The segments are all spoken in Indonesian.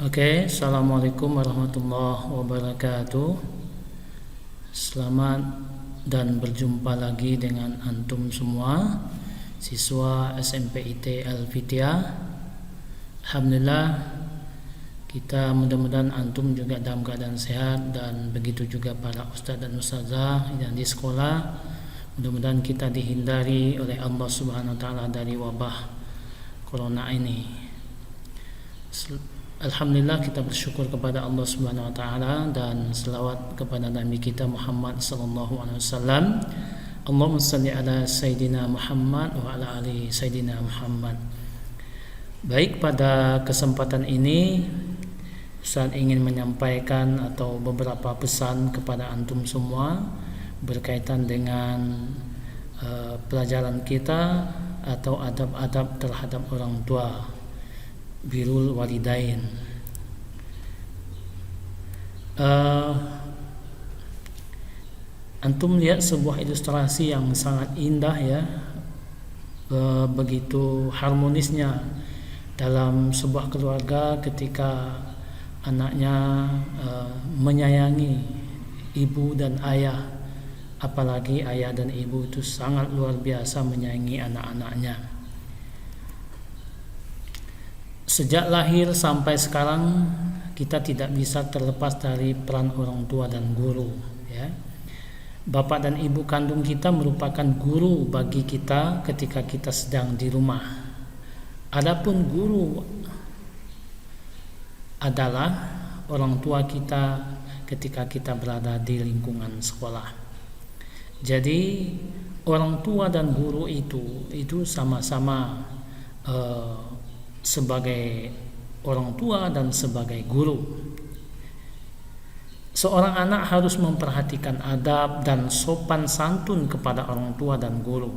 Oke, Assalamualaikum warahmatullahi wabarakatuh. Selamat dan berjumpa lagi dengan antum semua, siswa SMPIT Al-Fitiah. Alhamdulillah, kita mudah-mudahan antum juga dalam keadaan sehat, dan begitu juga para ustadz dan ustazah yang di sekolah. Mudah-mudahan kita dihindari oleh Allah Subhanahu wa taala dari wabah corona ini. Alhamdulillah, kita bersyukur kepada Allah Subhanahu wa taala dan selawat kepada Nabi kita Muhammad sallallahu alaihi wasallam. Allahumma shalli ala sayidina Muhammad wa ala ali sayidina Muhammad. Baik, pada kesempatan ini saya ingin menyampaikan atau beberapa pesan kepada antum semua berkaitan dengan pelajaran kita atau adab-adab terhadap orang tua, birrul walidain. Antum lihat sebuah ilustrasi yang sangat indah ya, begitu harmonisnya dalam sebuah keluarga ketika anaknya menyayangi ibu dan ayah, apalagi ayah dan ibu itu sangat luar biasa menyayangi anak-anaknya. Sejak lahir sampai sekarang kita tidak bisa terlepas dari peran orang tua dan guru ya. Bapak dan ibu kandung kita merupakan guru bagi kita ketika kita sedang di rumah. Adapun guru adalah orang tua kita ketika kita berada di lingkungan sekolah. Jadi orang tua dan guru itu sama-sama sebagai orang tua dan sebagai guru. Seorang anak harus memperhatikan adab dan sopan santun kepada orang tua dan guru.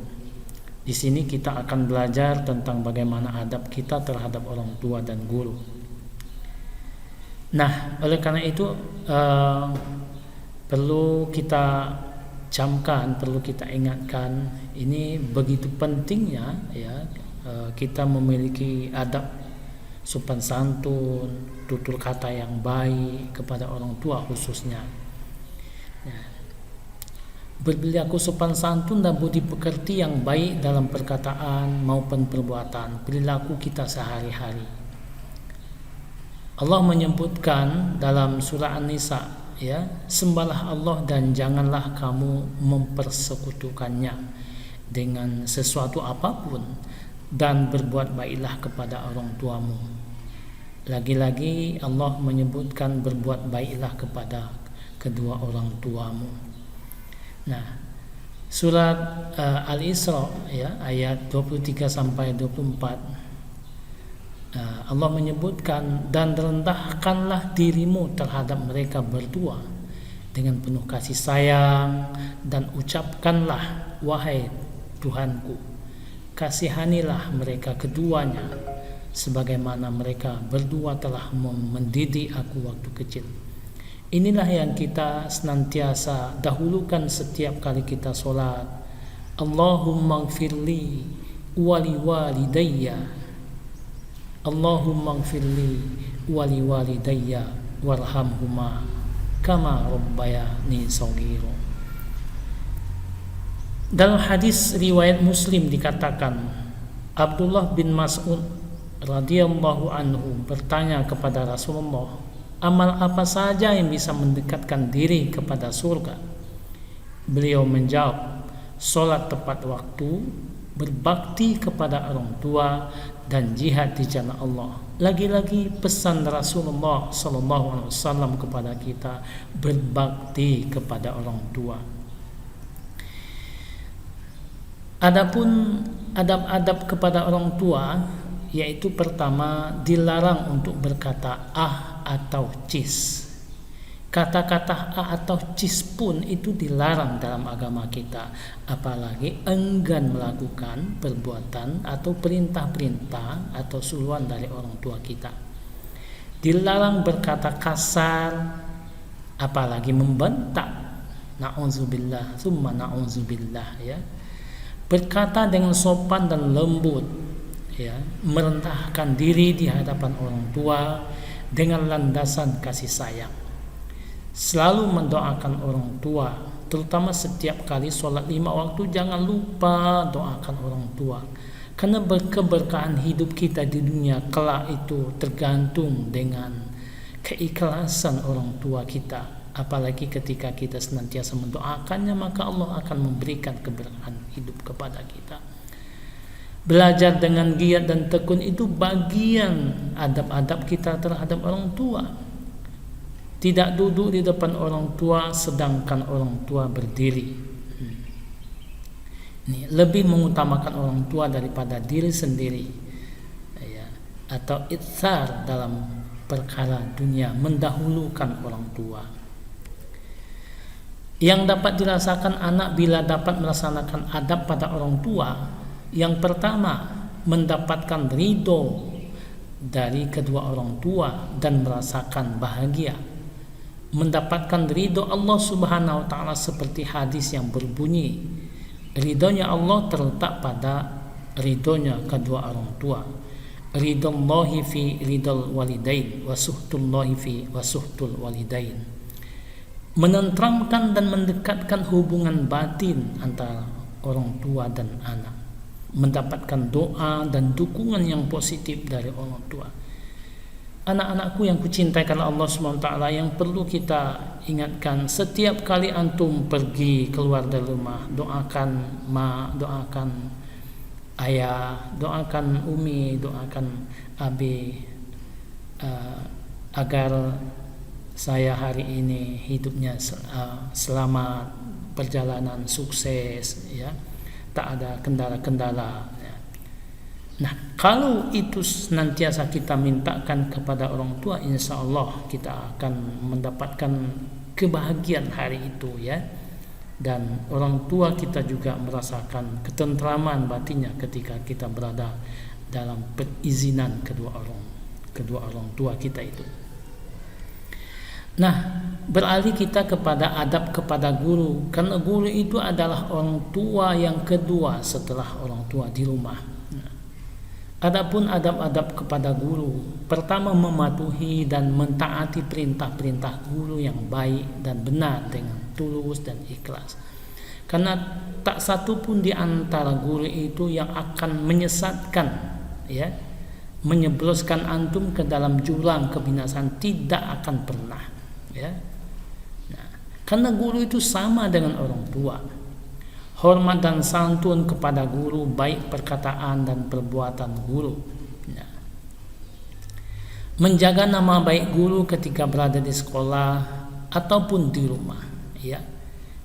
Di sini kita akan belajar tentang bagaimana adab kita terhadap orang tua dan guru. Nah, oleh karena itu perlu kita camkan, perlu kita ingatkan, ini begitu pentingnya ya, kita memiliki adab sopan santun, tutur kata yang baik kepada orang tua khususnya. Berperilaku sopan santun dan budi pekerti yang baik dalam perkataan maupun perbuatan, perilaku kita sehari-hari. Allah menyebutkan dalam surah An-Nisa ya, sembahlah Allah dan janganlah kamu mempersekutukannya dengan sesuatu apapun, dan berbuat baiklah kepada orang tuamu. Lagi-lagi Allah menyebutkan berbuat baiklah kepada kedua orang tuamu. Nah, surat Al-Isra ya, ayat 23 sampai 24, Allah menyebutkan, dan rendahkanlah dirimu terhadap mereka berdua dengan penuh kasih sayang, dan ucapkanlah, wahai Tuhanku, kasihanilah mereka keduanya sebagaimana mereka berdua telah mendidik aku waktu kecil. Inilah yang kita senantiasa dahulukan setiap kali kita sholat. Allahumma gfirli wali walidayya, Allahumma gfirli wali walidayya warhamhuma kama rabbayani shaghira. Dalam hadis riwayat Muslim dikatakan, Abdullah bin Mas'ud radhiyallahu anhu bertanya kepada Rasulullah, amal apa saja yang bisa mendekatkan diri kepada surga? Beliau menjawab, sholat tepat waktu, berbakti kepada orang tua, dan jihad di jalan Allah. Lagi-lagi pesan Rasulullah sallallahu alaihi wasallam kepada kita, berbakti kepada orang tua. Adapun adab-adab kepada orang tua, yaitu pertama, dilarang untuk berkata ah atau cis. Kata-kata ah atau cis pun itu dilarang dalam agama kita, apalagi enggan melakukan perbuatan atau perintah-perintah atau suruhan dari orang tua kita. Dilarang berkata kasar, apalagi membentak. Na'udzubillah, summa na'udzubillah ya. Berkata dengan sopan dan lembut ya, merendahkan diri di hadapan orang tua, dengan landasan kasih sayang. Selalu mendoakan orang tua, terutama setiap kali sholat 5 waktu jangan lupa doakan orang tua. Karena keberkahan hidup kita di dunia kelak itu tergantung dengan keikhlasan orang tua kita. Apalagi ketika kita senantiasa mendoakannya, maka Allah akan memberikan keberkahan hidup kepada kita. Belajar dengan giat dan tekun itu bagian adab-adab kita terhadap orang tua. Tidak duduk di depan orang tua sedangkan orang tua berdiri. Ini lebih mengutamakan orang tua daripada diri sendiri, ya, atau itsar dalam perkara dunia, mendahulukan orang tua. Yang dapat dirasakan anak bila dapat melaksanakan adab pada orang tua, yang pertama mendapatkan ridho dari kedua orang tua dan merasakan bahagia. Mendapatkan ridho Allah Subhanahu wa taala seperti hadis yang berbunyi, ridhonya Allah terletak pada ridhonya kedua orang tua. Ridhollahi fi ridhal walidain wa suhtullahi fi wa suhtul walidain. Menenteramkan dan mendekatkan hubungan batin antara orang tua dan anak. Mendapatkan doa dan dukungan yang positif dari orang tua. Anak-anakku yang kucintai karena Allah SWT, yang perlu kita ingatkan setiap kali antum pergi keluar dari rumah, doakan ma, doakan ayah, doakan umi, doakan abi, agar saya hari ini hidupnya selamat, perjalanan sukses, ya, tak ada kendala-kendala. Nah, kalau itu senantiasa kita mintakan kepada orang tua, insya Allah kita akan mendapatkan kebahagiaan hari itu, ya. Dan orang tua kita juga merasakan ketentraman batinnya ketika kita berada dalam perizinan kedua orang tua kita itu. Nah, beralih kita kepada adab kepada guru, karena guru itu adalah orang tua yang kedua setelah orang tua di rumah. Adapun adab-adab kepada guru, pertama mematuhi dan mentaati perintah-perintah guru yang baik dan benar dengan tulus dan ikhlas. Karena tak satu pun di antara guru itu yang akan menyesatkan, ya, menyebloskan antum ke dalam jurang kebinasaan, tidak akan pernah, ya. Nah, karena guru itu sama dengan orang tua. Hormat dan santun kepada guru, baik perkataan dan perbuatan guru. Nah, menjaga nama baik guru ketika berada di sekolah ataupun di rumah, ya.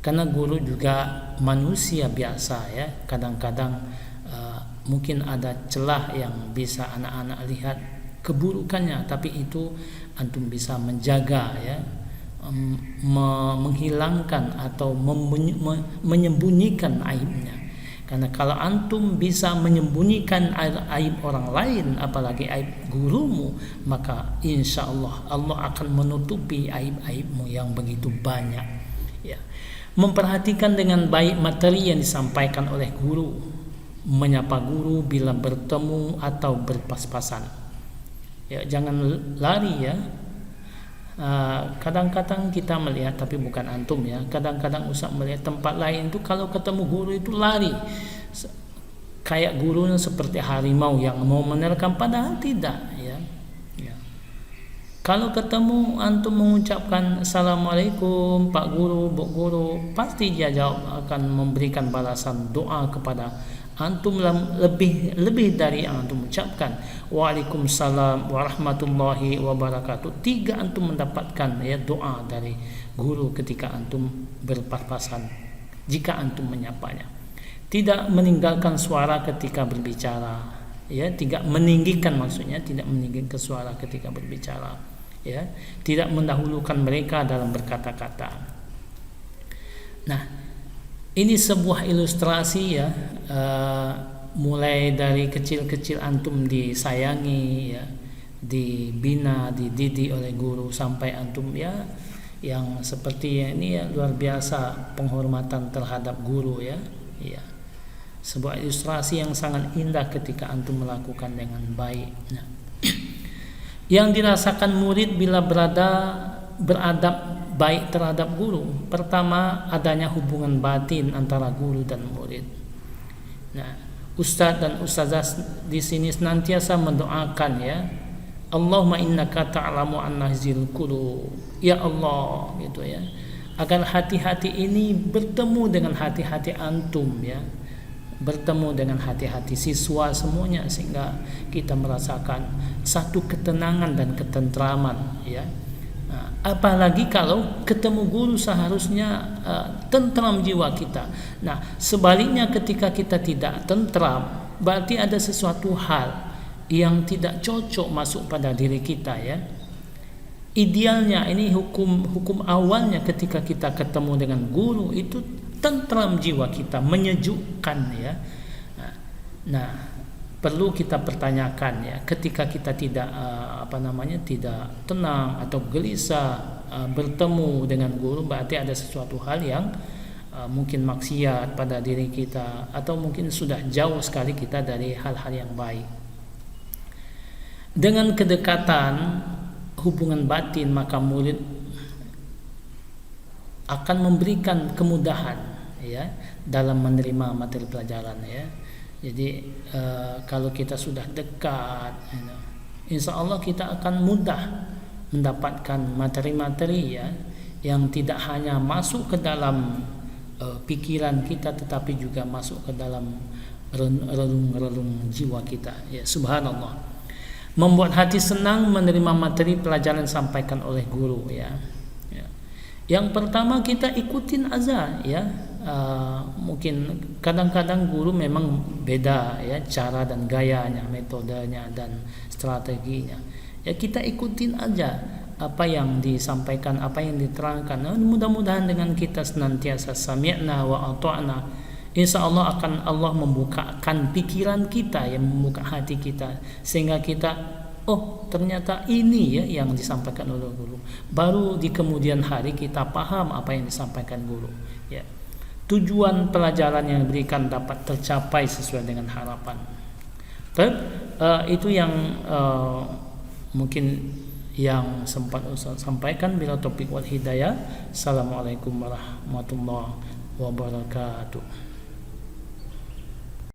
Karena guru juga manusia biasa, ya. Kadang-kadang mungkin ada celah yang bisa anak-anak lihat keburukannya, tapi itu antum bisa menjaga, ya, menghilangkan atau menyembunyikan aibnya. Karena kalau antum bisa menyembunyikan aib orang lain, apalagi aib gurumu, maka insya Allah Allah akan menutupi aib-aibmu yang begitu banyak, ya. Memperhatikan dengan baik materi yang disampaikan oleh guru, menyapa guru bila bertemu atau berpas-pasan, ya, jangan lari, ya. Kadang-kadang kita melihat, tapi bukan antum, ya, kadang-kadang usah melihat tempat lain itu kalau ketemu guru itu lari, kayak gurunya seperti harimau yang mau menerkam, padahal tidak, ya. Kalau ketemu antum mengucapkan assalamualaikum Pak Guru, Bu Guru, pasti dia jawab akan memberikan balasan doa kepada antum lebih dari yang antum ucapkan. Waalaikumsalam warahmatullahi wabarakatuh. 3 antum mendapatkan, ya, doa dari guru ketika antum berpas-pasan jika antum menyapanya. Tidak meninggalkan suara ketika berbicara, ya, tidak meninggikan, maksudnya tidak meninggikan suara ketika berbicara, ya, tidak mendahulukan mereka dalam berkata-kata. Nah, ini sebuah ilustrasi, ya, mulai dari kecil-kecil antum disayangi, ya, dibina, dididik oleh guru sampai antum, ya, yang seperti ini, ya, luar biasa penghormatan terhadap guru, ya. Sebuah ilustrasi yang sangat indah ketika antum melakukan dengan baik. Nah, Yang dirasakan murid bila beradab baik terhadap guru, pertama adanya hubungan batin antara guru dan murid. Nah, ustadz dan ustazah di sini senantiasa mendoakan ya, Allahumma innaka ta'lamu anna zil qulub, ya Allah gitu ya, agar hati-hati ini bertemu dengan hati-hati antum ya, bertemu dengan hati-hati siswa semuanya, sehingga kita merasakan satu ketenangan dan ketentraman ya. Nah, apalagi kalau ketemu guru seharusnya tentram jiwa kita. Nah, sebaliknya ketika kita tidak tentram, berarti ada sesuatu hal yang tidak cocok masuk pada diri kita ya. Idealnya ini hukum awalnya ketika kita ketemu dengan guru itu tentram jiwa kita, menyejukkan ya. Nah, perlu kita pertanyakan ya, ketika kita tidak tidak tenang atau gelisah bertemu dengan guru, berarti ada sesuatu hal yang mungkin maksiat pada diri kita, atau mungkin sudah jauh sekali kita dari hal-hal yang baik. Dengan kedekatan hubungan batin, maka murid akan memberikan kemudahan ya dalam menerima materi pelajaran ya. Jadi kalau kita sudah dekat, insya Allah kita akan mudah mendapatkan materi-materi ya, yang tidak hanya masuk ke dalam pikiran kita, tetapi juga masuk ke dalam relung-relung jiwa kita ya. Subhanallah, membuat hati senang menerima materi pelajaran disampaikan oleh guru ya. Yang pertama, kita ikutin aja ya. Mungkin kadang-kadang guru memang beda ya cara dan gayanya, metodenya dan strateginya. Ya kita ikutin aja apa yang disampaikan, apa yang diterangkan. Nah, mudah-mudahan dengan kita senantiasa sami'na wa ata'na, insya Allah akan Allah membukakan pikiran kita, yang membuka hati kita, sehingga kita ternyata ini ya yang disampaikan oleh guru. Baru di kemudian hari kita paham apa yang disampaikan guru ya. Tujuan pelajaran yang diberikan dapat tercapai sesuai dengan harapan. Itu yang mungkin yang sempat Ustaz sampaikan. Bila topik wal hidayah. Assalamualaikum warahmatullahi wabarakatuh.